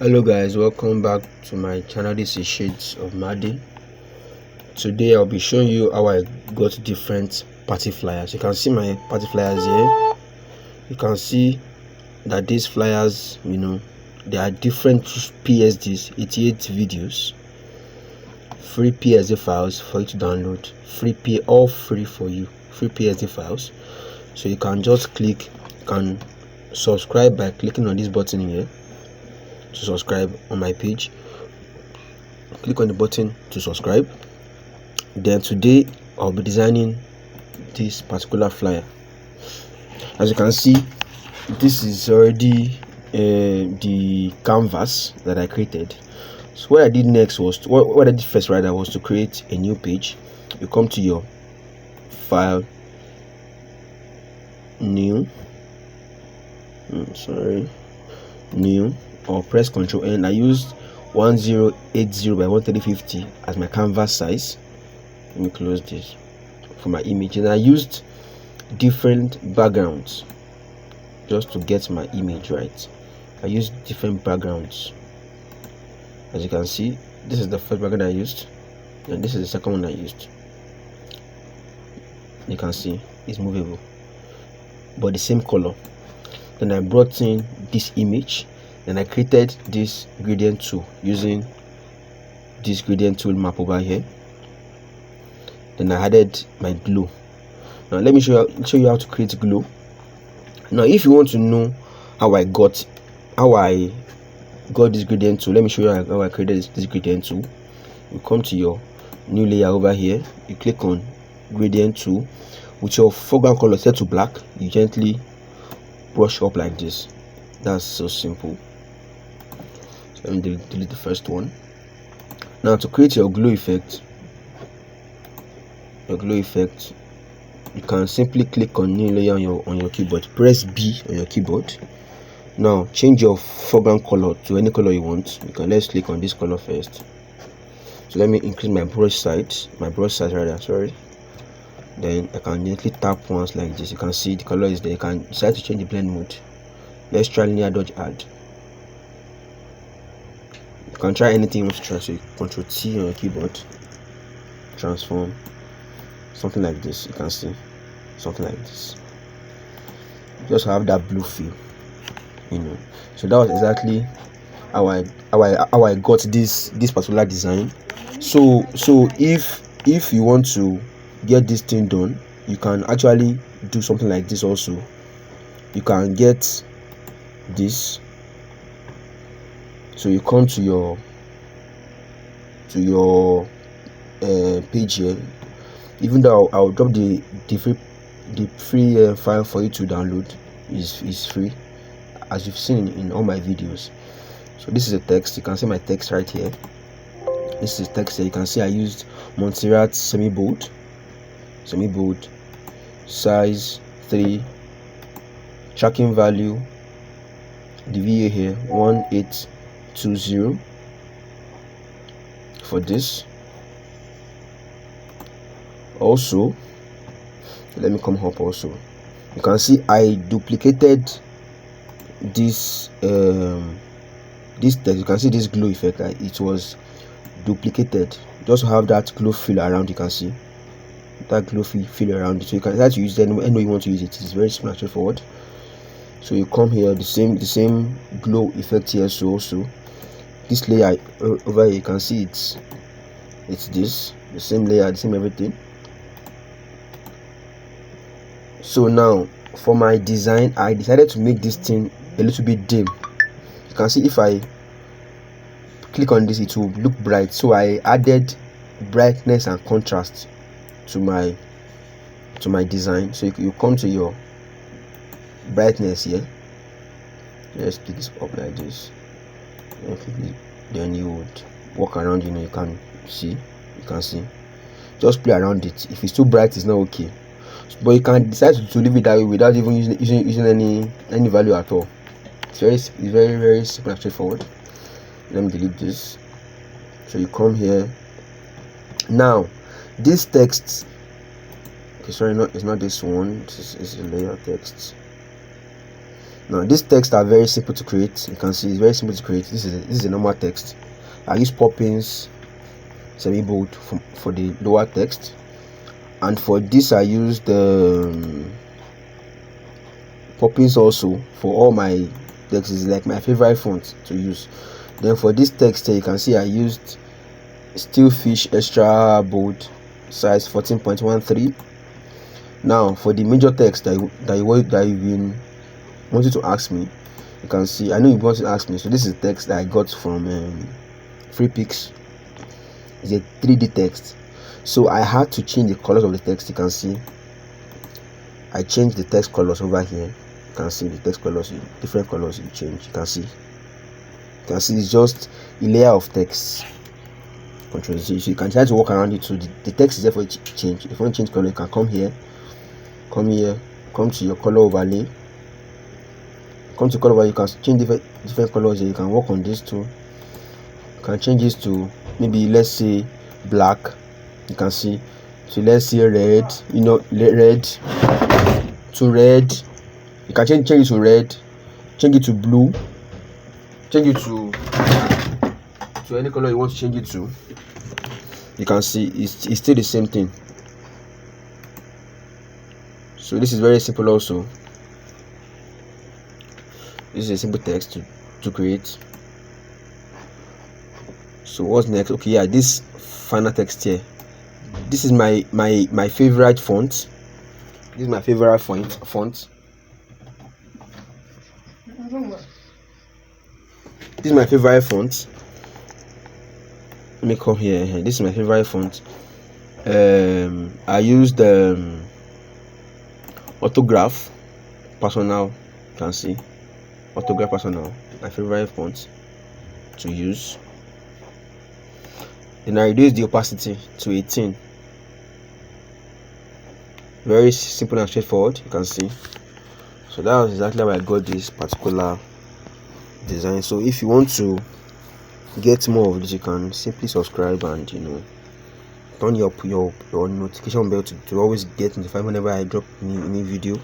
Hello guys, welcome back to my channel. This is Shades of Madi. Today I'll be showing you how I got different party flyers. You can see my party flyers here. You can see that these flyers, they are different PSDs, 88 videos, free PSD files for you to download, all free for you, free PSD files. So you can just can subscribe by clicking on this button here to subscribe on my page. Click on the button to subscribe. Then today I'll be designing this particular flyer. As you can see, this is already the canvas that I created. So what I did next was what I did first rather was to create a new page. You come to your file, new, or press Ctrl N. I used 1080 by 1350 as my canvas size. Let me close this for my image, and I used different backgrounds just to get my image right. I used different backgrounds. As you can see, this is the first background I used, and this is the second one I used. You can see it's movable, but the same color. Then I brought in this image, and I created this gradient tool using this gradient tool map over here. Then I added my glow. Now let me show you how to create glow. Now if you want to know how I got this gradient tool, let me show you how I created this gradient tool. You come to your new layer over here, you click on gradient tool. With your foreground color set to black, you gently brush up like this. That's so simple. So let me delete the first one. Now to create your glow effect, you can simply click on new layer on your keyboard, press B on your keyboard. Now change your foreground color to any color you want. Let's click on this color first. So let me increase my brush size rather. Then I can gently tap once like this. You can see the color is there. You can decide to change the blend mode. Let's try linear dodge add. You can try anything you want to try. So Ctrl T on your keyboard, transform, something like this. You can see something like this. Just have that blue feel, So that was exactly how I got this particular design. So if you want to get this thing done, you can actually do something like this also. You can get this. So you come to your page here. Even though I'll drop the free file for you to download, is free, as you've seen in all my videos. So this is a text. You can see my text right here. This is text here. You can see I used Montserrat semi-bold, size 3, tracking value, the VA here 1820 for this. Also, let me come up. Also, you can see I duplicated this text. You can see this glow effect. It was duplicated just to have that glow feel around. You can see that glow feel around it. So you can try to use it any way you want to use it. It's very simple and straightforward. So you come here, the same glow effect here. So also this layer over here, you can see it's this, the same layer, the same everything. So now for my design, I decided to make this thing a little bit dim. You can see if I click on this, it will look bright. So I added brightness and contrast to my design. So you come to your brightness here. Let's pick this up like this. Then you would walk around. You can see. Just play around it. If it's too bright, it's not okay. But you can decide to leave it that way without even using any value at all. It's very, very simple and straightforward. Let me delete this. So you come here. Now this text, okay, sorry, it's not this one. This is a layer text. Now these texts are very simple to create. You can see it's very simple to create. This is a normal text. I use pop-ins semi-bold for the lower text, and for this I use the pop-ins also for all my text. Is like my favorite font to use. Then for this text here, you can see I used Stillfish extra bold size 14.13. Now for the major text that you've been wanted to ask me, you can see I know you want to ask me. So this is text that I got from FreePix. It's a 3D text, so I had to change the colors of the text. You can see I changed the text colors over here. You can see the text colors, different colors you change. You can see it's just a layer of text. Control Z, so you can try to walk around it. So the text is there for you to change. If you want to change color, you can come here, come to your color overlay, come to color overlay. You can change different colors here. You can work on this too. You can change this to maybe, let's say, black. You can see, so let's say red, red to red. You can change it to red, change it to blue, change it to any color you want to change it to. You can see it's still the same thing. So this is very simple also. This is a simple text to create. So what's next? Okay, yeah, this final text here. This is my favorite font. This is my favorite font. This is my favorite font. Let me come here. This is my favorite font. I used Autograph Personal. You can see Autograph Personal, my favorite font to use. Then I reduce the opacity to 18. Very simple and straightforward. You can see. So that was exactly how I got this particular design. So if you want to get more of this, you can simply subscribe and turn your notification bell to always get notified whenever I drop new video.